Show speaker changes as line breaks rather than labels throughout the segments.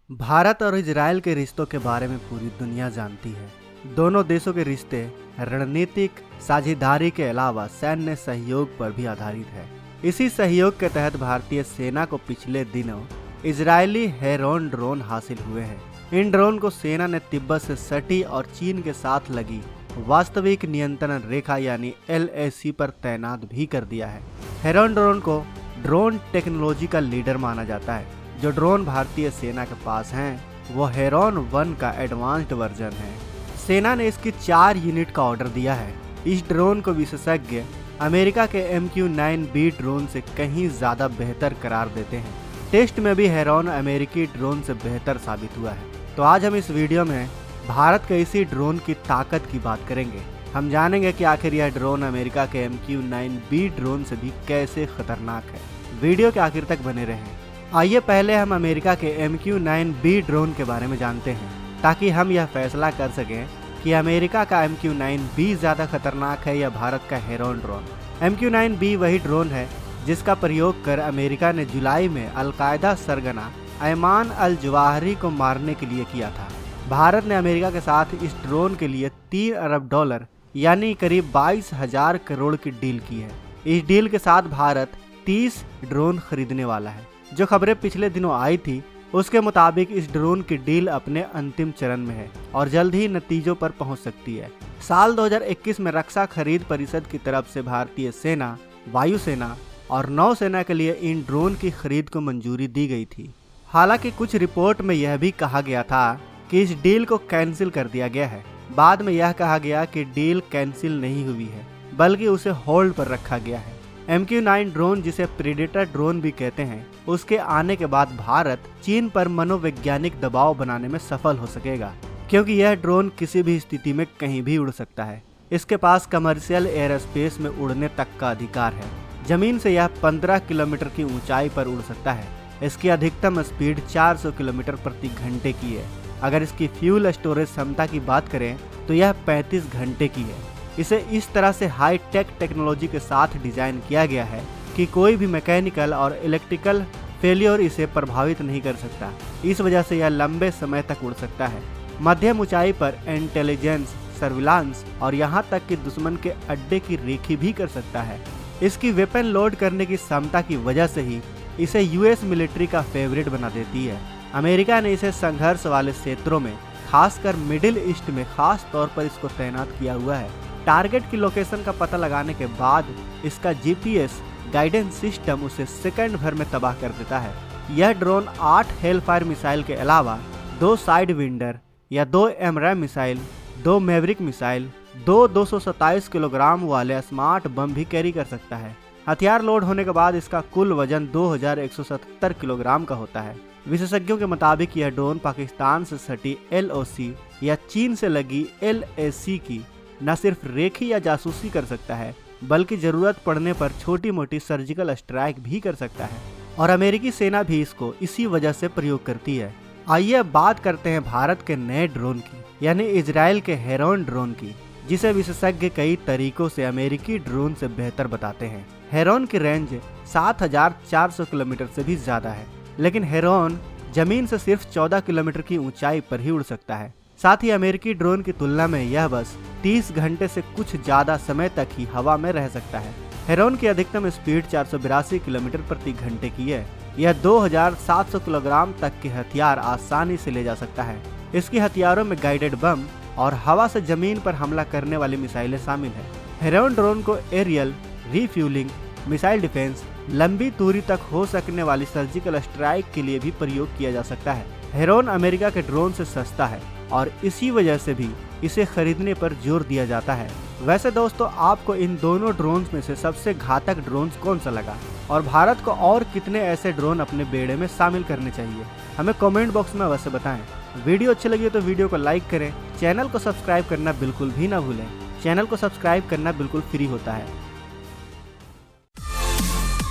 भारत और इजराइल के रिश्तों के बारे में पूरी दुनिया जानती है। दोनों देशों के रिश्ते रणनीतिक साझेदारी के अलावा सैन्य सहयोग पर भी आधारित है। इसी सहयोग के तहत भारतीय सेना को पिछले दिनों इजरायली हेरॉन ड्रोन हासिल हुए हैं। इन ड्रोन को सेना ने तिब्बत से सटी और चीन के साथ लगी वास्तविक नियंत्रण रेखा यानी LAC पर तैनात भी कर दिया है। हेरॉन ड्रोन को ड्रोन टेक्नोलॉजी का लीडर माना जाता है। जो ड्रोन भारतीय सेना के पास हैं वो हेरॉन 1 का एडवांस्ड वर्जन है। सेना ने इसकी 4 यूनिट का ऑर्डर दिया है। इस ड्रोन को विशेषज्ञ अमेरिका के MQ-9B ड्रोन से कहीं ज्यादा बेहतर करार देते हैं। टेस्ट में भी हेरॉन अमेरिकी ड्रोन से बेहतर साबित हुआ है। तो आज हम इस वीडियो में भारत के इसी ड्रोन की ताकत की बात करेंगे। हम जानेंगे कि आखिर यह ड्रोन अमेरिका के MQ-9B ड्रोन से भी कैसे खतरनाक है। वीडियो के आखिर तक बने रहें। आइए पहले हम अमेरिका के MQ-9B ड्रोन के बारे में जानते हैं, ताकि हम यह फैसला कर सकें कि अमेरिका का MQ-9B ज़्यादा खतरनाक है या भारत का हेरॉन ड्रोन। MQ-9B वही ड्रोन है जिसका प्रयोग कर अमेरिका ने जुलाई में अलकायदा सरगना अयमान अल जवाहिरी को मारने के लिए किया था। भारत ने अमेरिका के साथ इस ड्रोन के लिए $3 अरब यानी करीब 22,000 करोड़ की डील की है। इस डील के साथ भारत 30 ड्रोन खरीदने वाला है। जो खबरें पिछले दिनों आई थी उसके मुताबिक इस ड्रोन की डील अपने अंतिम चरण में है और जल्द ही नतीजों पर पहुंच सकती है। साल 2021 में रक्षा खरीद परिषद की तरफ से भारतीय सेना, वायुसेना और नौसेना के लिए इन ड्रोन की खरीद को मंजूरी दी गई थी। हालांकि कुछ रिपोर्ट में यह भी कहा गया था कि इस डील को कैंसिल कर दिया गया है। बाद में यह कहा गया कि डील कैंसिल नहीं हुई है बल्कि उसे होल्ड पर रखा गया है। MQ-9 ड्रोन, जिसे प्रीडेटर ड्रोन भी कहते हैं, उसके आने के बाद भारत चीन पर मनोवैज्ञानिक दबाव बनाने में सफल हो सकेगा, क्योंकि यह ड्रोन किसी भी स्थिति में कहीं भी उड़ सकता है। इसके पास कमर्शियल एयरस्पेस में उड़ने तक का अधिकार है। जमीन से यह 15 किलोमीटर की ऊंचाई पर उड़ सकता है। इसकी अधिकतम स्पीड 400 किलोमीटर प्रति घंटे की है। अगर इसकी फ्यूल स्टोरेज क्षमता की बात करें तो यह 35 घंटे की है। इसे इस तरह से हाई टेक टेक्नोलॉजी के साथ डिजाइन किया गया है कि कोई भी मैकेनिकल और इलेक्ट्रिकल फेलियर इसे प्रभावित नहीं कर सकता। इस वजह से यह लंबे समय तक उड़ सकता है। मध्यम ऊंचाई पर इंटेलिजेंस, सर्विलांस और यहाँ तक कि दुश्मन के अड्डे की रेखी भी कर सकता है। इसकी वेपन लोड करने की क्षमता की वजह से ही इसे US मिलिट्री का फेवरेट बना देती है। अमेरिका ने इसे संघर्ष वाले क्षेत्रों में, खासकर मिडिल ईस्ट में खास तौर पर इसको तैनात किया हुआ है। टारगेट की लोकेशन का पता लगाने के बाद इसका GPS गाइडेंस सिस्टम उसे सेकंड भर में तबाह कर देता है। यह ड्रोन 8 हेलफायर मिसाइल के अलावा 2 साइड विंडर या 2 AMRAAM missile, 2 Maverick missile, 2 227 kilogram वाले स्मार्ट बम भी कैरी कर सकता है। हथियार लोड होने के बाद इसका कुल वजन 2170 किलोग्राम का होता है। विशेषज्ञों के मुताबिक यह ड्रोन पाकिस्तान से सटी LOC या चीन से लगी LAC की न सिर्फ रेखी या जासूसी कर सकता है, बल्कि जरूरत पड़ने पर छोटी मोटी सर्जिकल स्ट्राइक भी कर सकता है। और अमेरिकी सेना भी इसको इसी वजह से प्रयोग करती है। आइए अब बात करते हैं भारत के नए ड्रोन की, यानी इजराइल के हेरॉन ड्रोन की, जिसे विशेषज्ञ कई तरीकों से अमेरिकी ड्रोन से बेहतर बताते हैं। हेरॉन की रेंज 7400 किलोमीटर से भी ज्यादा है, लेकिन हेरॉन जमीन से सिर्फ 14 किलोमीटर की ऊंचाई पर ही उड़ सकता है। साथ ही अमेरिकी ड्रोन की तुलना में यह बस 30 घंटे से कुछ ज्यादा समय तक ही हवा में रह सकता है। हेरॉन की अधिकतम स्पीड 482 किलोमीटर प्रति घंटे की है। यह 2700 किलोग्राम तक के हथियार आसानी से ले जा सकता है। इसके हथियारों में गाइडेड बम और हवा से जमीन पर हमला करने वाली मिसाइलें शामिल है। हेरॉन ड्रोन को एरियल रिफ्यूलिंग, मिसाइल डिफेंस, लंबी दूरी तक हो सकने वाली सर्जिकल स्ट्राइक के लिए भी प्रयोग किया जा सकता है। हेरॉन अमेरिका के ड्रोन से सस्ता है और इसी वजह से भी इसे खरीदने पर जोर दिया जाता है। वैसे दोस्तों, आपको इन दोनों ड्रोन्स में से सबसे घातक ड्रोन कौन सा लगा और भारत को और कितने ऐसे ड्रोन अपने बेड़े में शामिल करने चाहिए, हमें कमेंट बॉक्स में अवश्य बताएं। वीडियो अच्छी लगी तो वीडियो को लाइक करें। चैनल को सब्सक्राइब करना बिल्कुल भी ना भूलें। चैनल को सब्सक्राइब करना बिल्कुल फ्री होता है।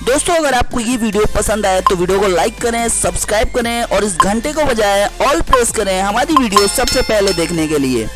दोस्तों, अगर आपको ये वीडियो पसंद आए तो वीडियो को लाइक करें, सब्सक्राइब करें और इस घंटे को बजाय ऑल प्रेस करें हमारी वीडियो सबसे पहले देखने के लिए।